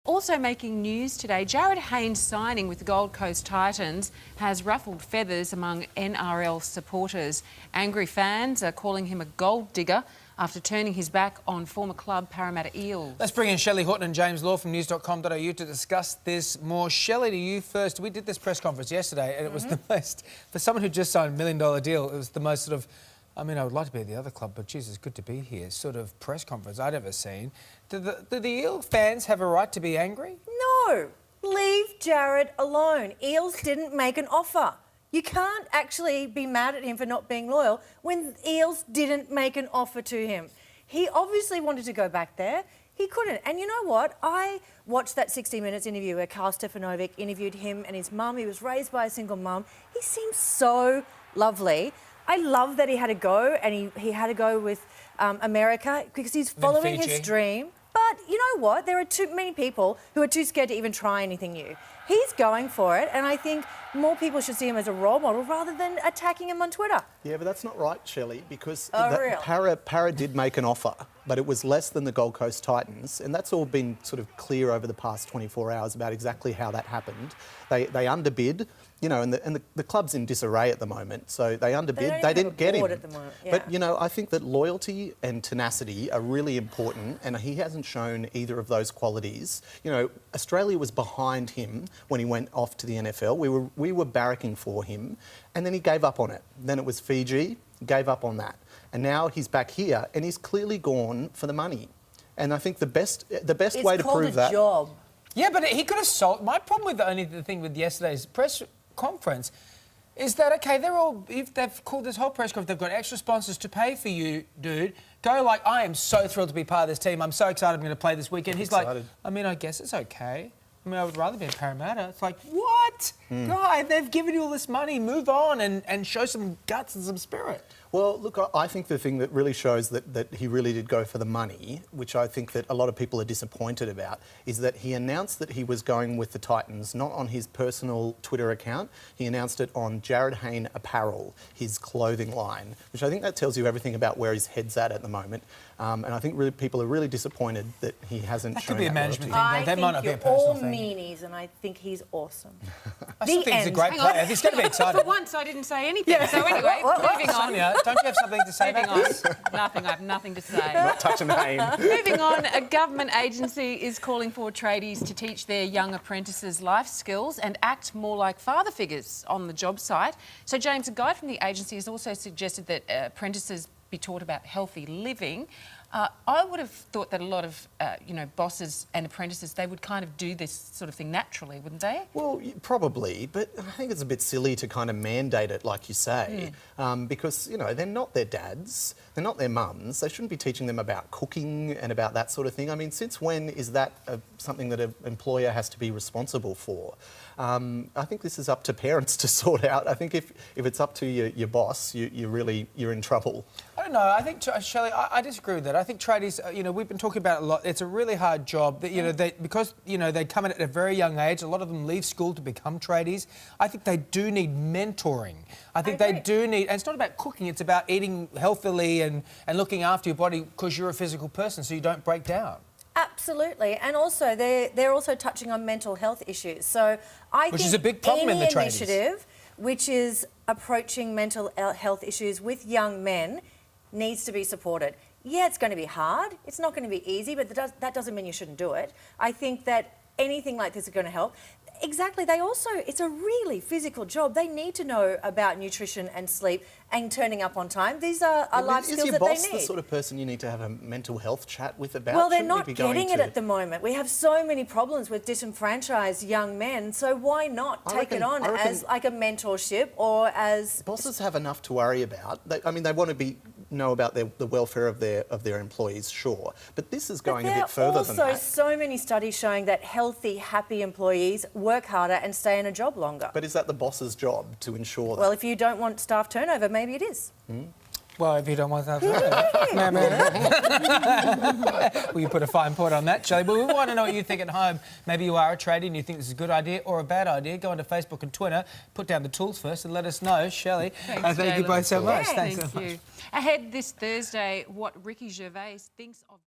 Also making news today, Jarryd Hayne's signing with the Gold Coast Titans has ruffled feathers among NRL supporters. Angry fans are calling him a gold digger after turning his back on former club Parramatta Eels. Let's bring in Shelly and James Law from news.com.au to discuss this more. Shelly, to you first. We did this press conference yesterday and it was the most, for someone who just signed a $1 million deal, it was the most sort of, I mean, I would like to be at the other club, but geez, it's good to be here, sort of press conference I'd ever seen. Do the Eel fans have a right to be angry? No. Leave Jarryd alone. Eels didn't make an offer. You can't actually be mad at him for not being loyal when Eels didn't make an offer to him. He obviously wanted to go back there. He couldn't. And you know what? I watched that 60 Minutes interview where Karl Stefanovic interviewed him and his mum. He was raised by a single mum. He seems so lovely. I love that he had a go, and he had to go with America because he's following his dream. But you know what? There are too many people who are too scared to even try anything new. He's going for it, and I think more people should see him as a role model rather than attacking him on Twitter. Yeah, but that's not right, Shelley, because Really? Parra did make an offer, but it was less than the Gold Coast Titans, and that's all been sort of clear over the past 24 hours about exactly how that happened. They underbid, you know, and the club's in disarray at the moment, so they underbid. They didn't get him. At the moment. Yeah. But, you know, I think that loyalty and tenacity are really important, and he hasn't shown either of those qualities. You know, Australia was behind him when he went off to the NFL. We were barracking for him, and then he gave up on it. Then it was Fiji, gave up on that. And now he's back here, and he's clearly gone for the money. And I think the best way to prove that... It's called a job. Yeah, but he could have sold... My problem with the thing with yesterday's press conference is that, OK, if they've called this whole press conference, they've got extra sponsors to pay for you, dude. Go like, I am so thrilled to be part of this team. I'm so excited I'm going to play this weekend. He's like, I mean, I guess it's OK. I mean, I would rather be at Parramatta. It's like, what? Guy, they've given you all this money. Move on and show some guts and some spirit. Well, look, I think the thing that really shows that he really did go for the money, which I think that a lot of people are disappointed about, is that he announced that he was going with the Titans, not on his personal Twitter account. He announced it on Jarryd Hayne Apparel, his clothing line, which I think that tells you everything about where his head's at the moment. And I think really, people are really disappointed that he hasn't that shown could be that a management loyalty. thing, though. That might not be a personal all thing. meanies, and I think he's awesome. I still think he's a great player. He's going to be excited. For once, I didn't say anything. Yeah. So anyway, moving on. Sonia, don't you have something to say? Moving on. Nothing. I have nothing to say. Not touching Hayne. Moving on, a government agency is calling for tradies to teach their young apprentices life skills and act more like father figures on the job site. So, James, a guide from the agency has also suggested that apprentices be taught about healthy living. I would have thought that a lot of, bosses and apprentices, they would kind of do this sort of thing naturally, wouldn't they? Well, probably, but I think it's a bit silly to kind of mandate it, like you say, because, you know, they're not their dads, they're not their mums. They shouldn't be teaching them about cooking and about that sort of thing. I mean, since when is that something that an employer has to be responsible for? I think this is up to parents to sort out. I think if it's up to your boss, you're in trouble. I don't know. I think, Shelley, I disagree with that. I think tradies, we've been talking about it a lot. It's a really hard job. That, because they come in at a very young age. A lot of them leave school to become tradies. I think they do need mentoring. I think they do need... And it's not about cooking. It's about eating healthily and looking after your body because you're a physical person so you don't break down. Absolutely, and also they're also touching on mental health issues. So I think is a big problem in the tradies. Initiative which is approaching mental health issues with young men needs to be supported. Yeah, it's going to be hard. It's not going to be easy, but that doesn't mean you shouldn't do it. I think that anything like this is going to help. Exactly. It's a really physical job. They need to know about nutrition and sleep and turning up on time. These are life skills that they need. Is your boss the sort of person you need to have a mental health chat with about? Well, they're not getting it at the moment. We have so many problems with disenfranchised young men, so why not take it on as like a mentorship or as... Bosses have enough to worry about. They want to know about the welfare of their employees, sure, but this is going a bit further than that. There are also so many studies showing that healthy, happy employees work harder and stay in a job longer. But is that the boss's job to ensure that? Well, if you don't want staff turnover, maybe it is. Well, if you don't want that, well, you put a fine point on that, Shelly. But we want to know what you think at home. Maybe you are a tradie and you think this is a good idea or a bad idea. Go onto Facebook and Twitter, put down the tools first and let us know. Shelley, thank you both so much. Thank you. Ahead this Thursday, what Ricky Gervais thinks of...